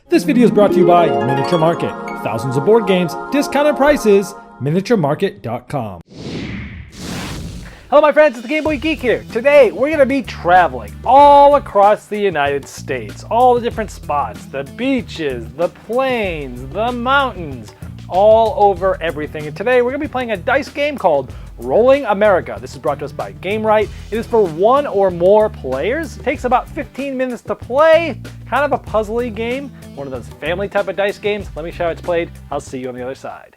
This video is brought to you by Miniature Market. Thousands of board games, discounted prices, miniaturemarket.com. Hello my friends, it's the Game Boy Geek here. Today we're going to be traveling all across the United States. All the different spots, the beaches, the plains, the mountains, all over everything. And today we're going to be playing a dice game called Rolling America. This is brought to us by GameRight. It is for one or more players. It takes about 15 minutes to play. Kind of a puzzly game. One of those family type of dice games. Let me show how it's played. I'll see you on the other side.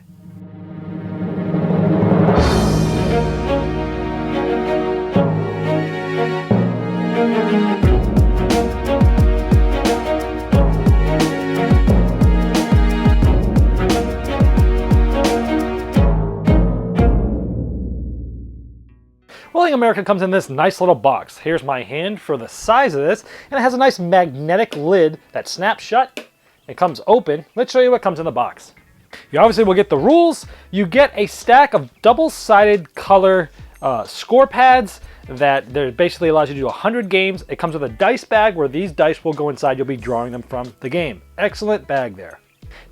Rolling America comes in this nice little box. Here's my hand for the size of this, and it has a nice magnetic lid that snaps shut. It comes open. Let's show you what comes in the box. You obviously will get the rules. You get a stack of double-sided color score pads that basically allows you to do 100 games. It comes with a dice bag where these dice will go inside. You'll be drawing them from the game. Excellent bag there.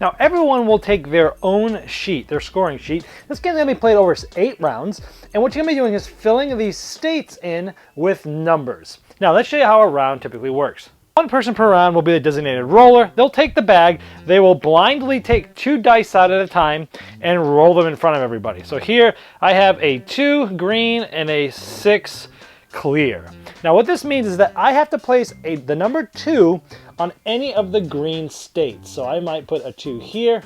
Now everyone will take their own sheet, their scoring sheet. This game's gonna be played over 8 rounds, and what you're gonna be doing is filling these states in with numbers. Now let's show you how a round typically works. One person per round will be the designated roller. They'll take the bag, they will blindly take 2 dice out at a time and roll them in front of everybody. So here I have a 2 green and a 6 clear. Now what this means is that I have to place the number 2 on any of the green states. So I might put a 2 here.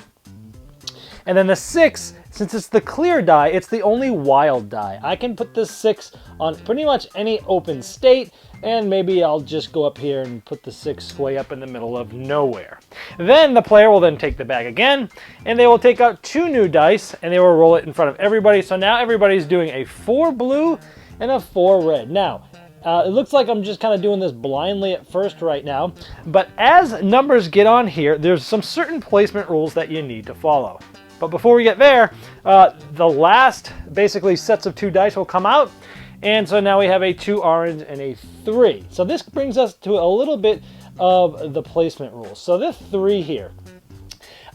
And then the 6, since it's the clear die, it's the only wild die. I can put this 6 on pretty much any open state, and maybe I'll just go up here and put the 6 way up in the middle of nowhere. Then the player will then take the bag again, and they will take out 2 new dice, and they will roll it in front of everybody. So now everybody's doing a 4 blue and a 4 red. Now, it looks like I'm just kind of doing this blindly at first right now, but as numbers get on here, there's some certain placement rules that you need to follow. But before we get there, the last basically sets of 2 dice will come out, and so now we have a 2 orange and a 3. So this brings us to a little bit of the placement rules. So this 3 here,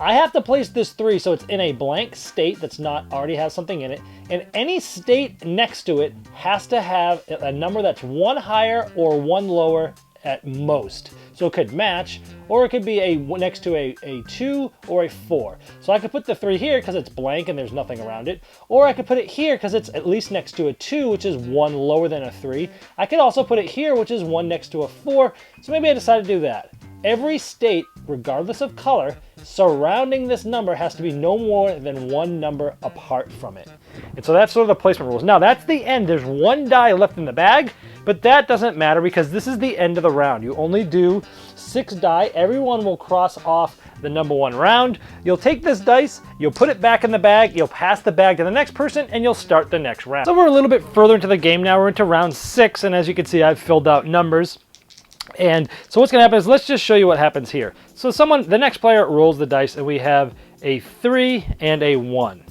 I have to place this 3 so it's in a blank state that's not already has something in it, and any state next to it has to have a number that's 1 higher or 1 lower at most. So it could match, or it could be next to a 2 or a 4. So I could put the 3 here because it's blank and there's nothing around it, or I could put it here because it's at least next to a 2, which is 1 lower than a 3. I could also put it here, which is 1 next to a 4. So maybe I decided to do that. Every state, regardless of color, surrounding this number has to be no more than 1 number apart from it. And so that's sort of the placement rules. Now that's the end. There's 1 die left in the bag, but that doesn't matter because this is the end of the round. You only do 6 die. Everyone will cross off the number 1 round. You'll take this dice, you'll put it back in the bag, you'll pass the bag to the next person, and you'll start the next round. So we're a little bit further into the game now. We're into round 6, and as you can see, I've filled out numbers. And so what's going to happen is, let's just show you what happens here. So the next player rolls the dice, and we have a 3 and a 1.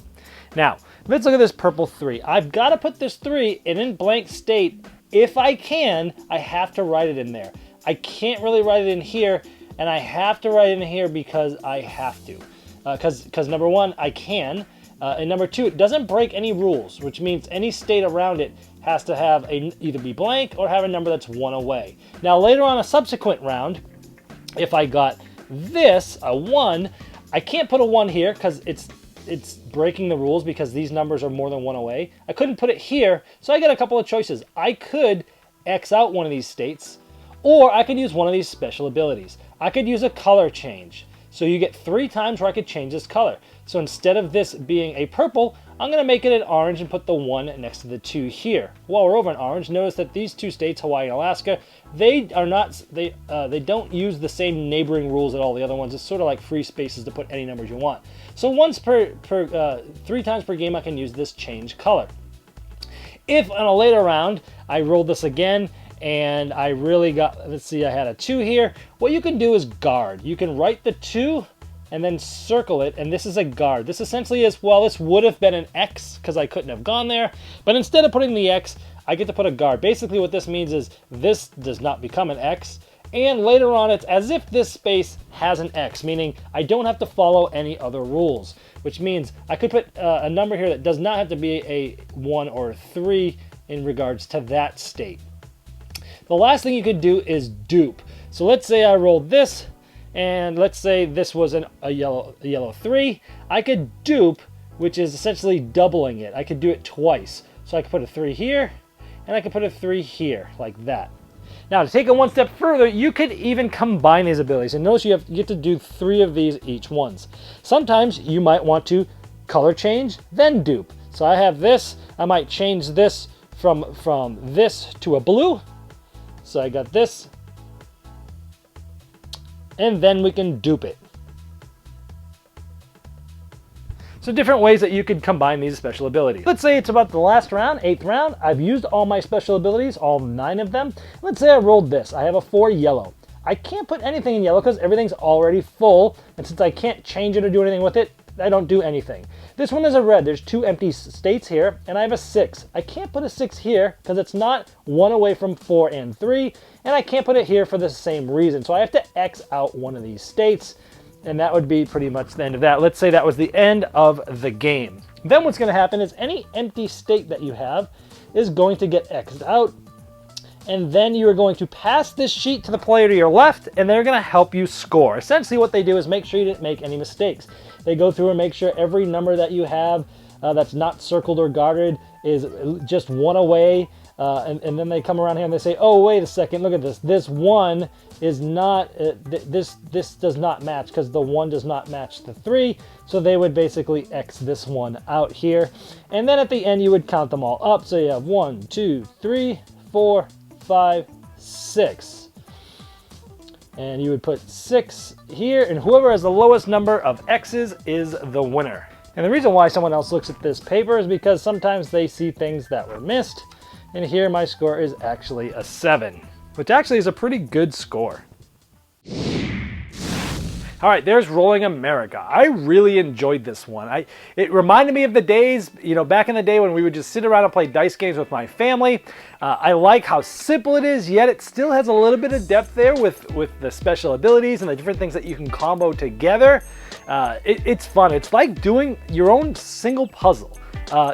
Now, let's look at this purple 3. I've got to put this 3 in blank state. If I can, I have to write it in there. I can't really write it in here, and I have to write it in here because I have to. Because number 1, I can. And number 2, it doesn't break any rules, which means any state around it has to have either be blank or have a number that's 1 away. Now later on a subsequent round, if I got this, a 1, I can't put a 1 here because it's breaking the rules because these numbers are more than 1 away. I couldn't put it here, so I got a couple of choices. I could X out one of these states, or I could use one of these special abilities. I could use a color change. So you get 3 times where I could change this color. So instead of this being a purple, I'm going to make it an orange and put the 1 next to the 2 here. While we're over in orange, notice that these 2 states, Hawaii and Alaska, they don't use the same neighboring rules that all the other ones. It's sort of like free spaces to put any numbers you want. So 3 times per game, I can use this change color. If on a later round I rolled this again and I really got, let's see, I had a 2 here. What you can do is guard. You can write the 2 and then circle it, and this is a guard. This essentially is, well, this would have been an X because I couldn't have gone there, but instead of putting the X, I get to put a guard. Basically what this means is this does not become an X, And later on, it's as if this space has an X, meaning I don't have to follow any other rules, which means I could put a number here that does not have to be a 1 or 3 in regards to that state. The last thing you could do is dupe. So let's say I rolled this, and let's say this was a yellow 3. I could dupe, which is essentially doubling it. I could do it twice. So I could put a 3 here, and I could put a 3 here, like that. Now, to take it one step further, you could even combine these abilities. And notice you get to do 3 of these each ones. Sometimes you might want to color change, then dupe. So I have this. I might change this from this to a blue. So I got this. And then we can dupe it. So different ways that you could combine these special abilities. Let's say it's about the last round, 8th round. I've used all my special abilities, all 9 of them. Let's say I rolled this. I have a 4 yellow. I can't put anything in yellow because everything's already full. And since I can't change it or do anything with it, I don't do anything. This one is a red. There's 2 empty states here, and I have a 6. I can't put a 6 here because it's not 1 away from 4 and 3, and I can't put it here for the same reason. So I have to X out one of these states. And that would be pretty much the end of that. Let's say that was the end of the game. Then what's going to happen is any empty state that you have is going to get X'd out. And then you are going to pass this sheet to the player to your left, and they're going to help you score. Essentially what they do is make sure you didn't make any mistakes. They go through and make sure every number that you have that's not circled or guarded is just 1 away. And then they come around here and they say, oh, wait a second, look at this. This 1 is not, this does not match because the 1 does not match the 3. So they would basically X this one out here. And then at the end, you would count them all up. So you have 1, 2, 3, 4, 5, 6. And you would put 6 here, and whoever has the lowest number of X's is the winner. And the reason why someone else looks at this paper is because sometimes they see things that were missed. And here my score is actually a 7, which actually is a pretty good score. All right, there's Rolling America. I really enjoyed this one. It reminded me of the days, back in the day when we would just sit around and play dice games with my family. I like how simple it is, yet it still has a little bit of depth there with the special abilities and the different things that you can combo together. It's fun. It's like doing your own single puzzle.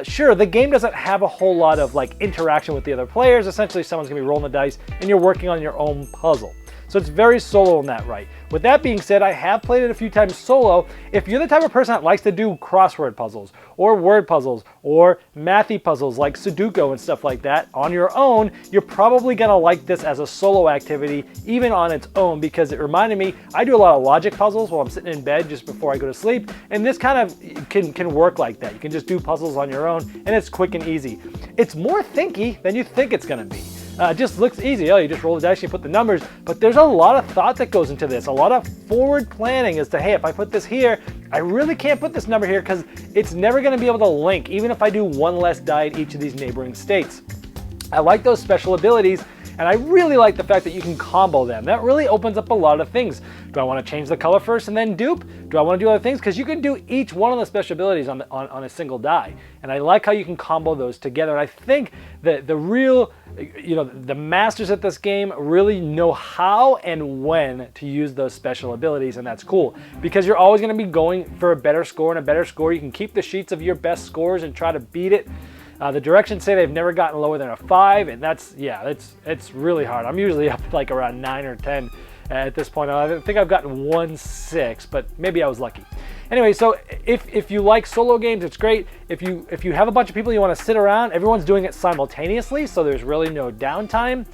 Sure, the game doesn't have a whole lot of interaction with the other players. Essentially, someone's gonna be rolling the dice and you're working on your own puzzle. So it's very solo in that right. With that being said, I have played it a few times solo. If you're the type of person that likes to do crossword puzzles or word puzzles or mathy puzzles like Sudoku and stuff like that on your own, you're probably gonna like this as a solo activity, even on its own, because it reminded me, I do a lot of logic puzzles while I'm sitting in bed just before I go to sleep, and this kind of can work like that. You can just do puzzles on your own, and it's quick and easy. It's more thinky than you think it's gonna be. It just looks easy. Oh, you just roll the dice, you put the numbers, but there's a lot of thought that goes into this. A lot of forward planning as to, hey, if I put this here, I really can't put this number here because it's never going to be able to link, even if I do 1 less die at each of these neighboring states. I like those special abilities, and I really like the fact that you can combo them. That really opens up a lot of things. Do I want to change the color first and then dupe? Do I want to do other things? Because you can do each one of the special abilities on a single die. And I like how you can combo those together. And I think that the real, the masters at this game really know how and when to use those special abilities, and that's cool. Because you're always going to be going for a better score, and a better score, you can keep the sheets of your best scores and try to beat it. The directions say they've never gotten lower than a 5, and it's really hard. I'm usually up around 9 or 10 at this point. I think I've gotten 1 6, but maybe I was lucky. Anyway, so if you like solo games, it's great. If you have a bunch of people you want to sit around, everyone's doing it simultaneously, so there's really no downtime.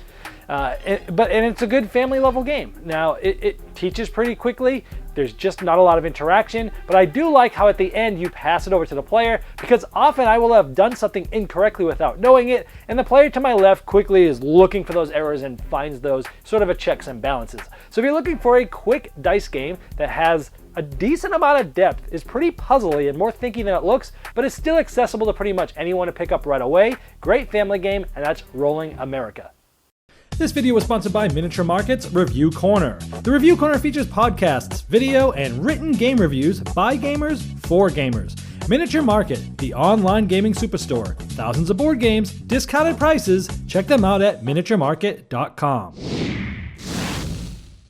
And it's a good family level game. Now it teaches pretty quickly. There's just not a lot of interaction, but I do like how at the end you pass it over to the player, because often I will have done something incorrectly without knowing it, and the player to my left quickly is looking for those errors and finds those, sort of a checks and balances. So if you're looking for a quick dice game that has a decent amount of depth, is pretty puzzly and more thinky than it looks, but is still accessible to pretty much anyone to pick up right away, great family game, and that's Rolling America. This video was sponsored by Miniature Market's Review Corner. The Review Corner features podcasts, video, and written game reviews by gamers for gamers. Miniature Market, the online gaming superstore. Thousands of board games, discounted prices. Check them out at miniaturemarket.com.